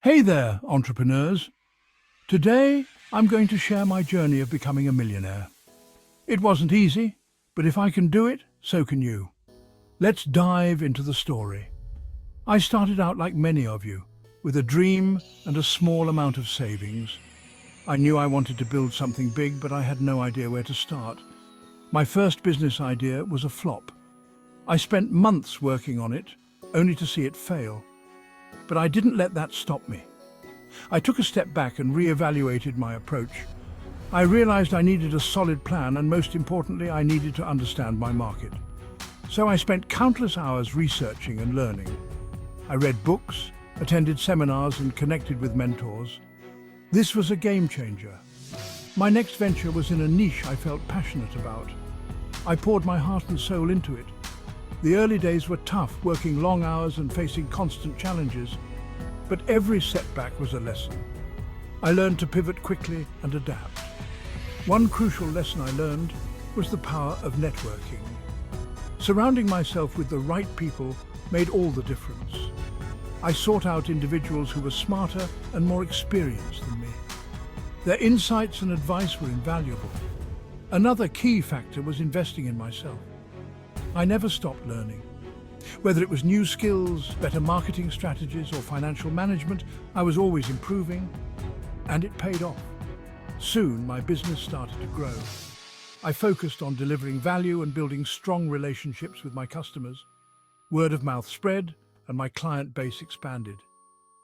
Hey there, entrepreneurs. Today, I'm going to share my journey of becoming a millionaire. It wasn't easy, but if I can do it, so can you. Let's dive into the story. I started out like many of you, with a dream and a small amount of savings. I knew I wanted to build something big, but I had no idea where to start. My first business idea was a flop. I spent months working on it, only to see it fail. But I didn't let that stop me. I took a step back and re-evaluated my approach. I realized I needed a solid plan, and most importantly, I needed to understand my market. So I spent countless hours researching and learning. I read books, attended seminars, and connected with mentors. This was a game changer. My next venture was in a niche I felt passionate about. I poured my heart and soul into it. The early days were tough, working long hours and facing constant challenges, but every setback was a lesson. I learned to pivot quickly and adapt. One crucial lesson I learned was the power of networking. Surrounding myself with the right people made all the difference. I sought out individuals who were smarter and more experienced than me. Their insights and advice were invaluable. Another key factor was investing in myself. I never stopped learning. Whether it was new skills, better marketing strategies, or financial management, I was always improving, and it paid off. Soon, my business started to grow. I focused on delivering value and building strong relationships with my customers. Word of mouth spread, and my client base expanded.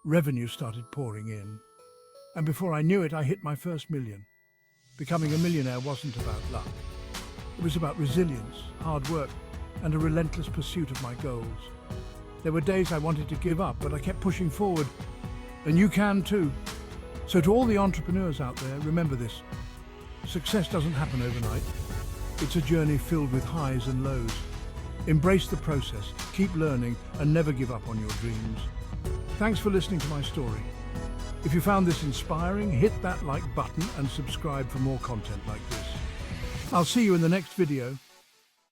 Revenue started pouring in. And before I knew it, I hit my first million. Becoming a millionaire wasn't about luck. It was about resilience, hard work, and a relentless pursuit of my goals. There were days I wanted to give up, but I kept pushing forward. And you can too. So to all the entrepreneurs out there, remember this. Success doesn't happen overnight. It's a journey filled with highs and lows. Embrace the process, keep learning, and never give up on your dreams. Thanks for listening to my story. If you found this inspiring, hit that like button and subscribe for more content like this. I'll see you in the next video.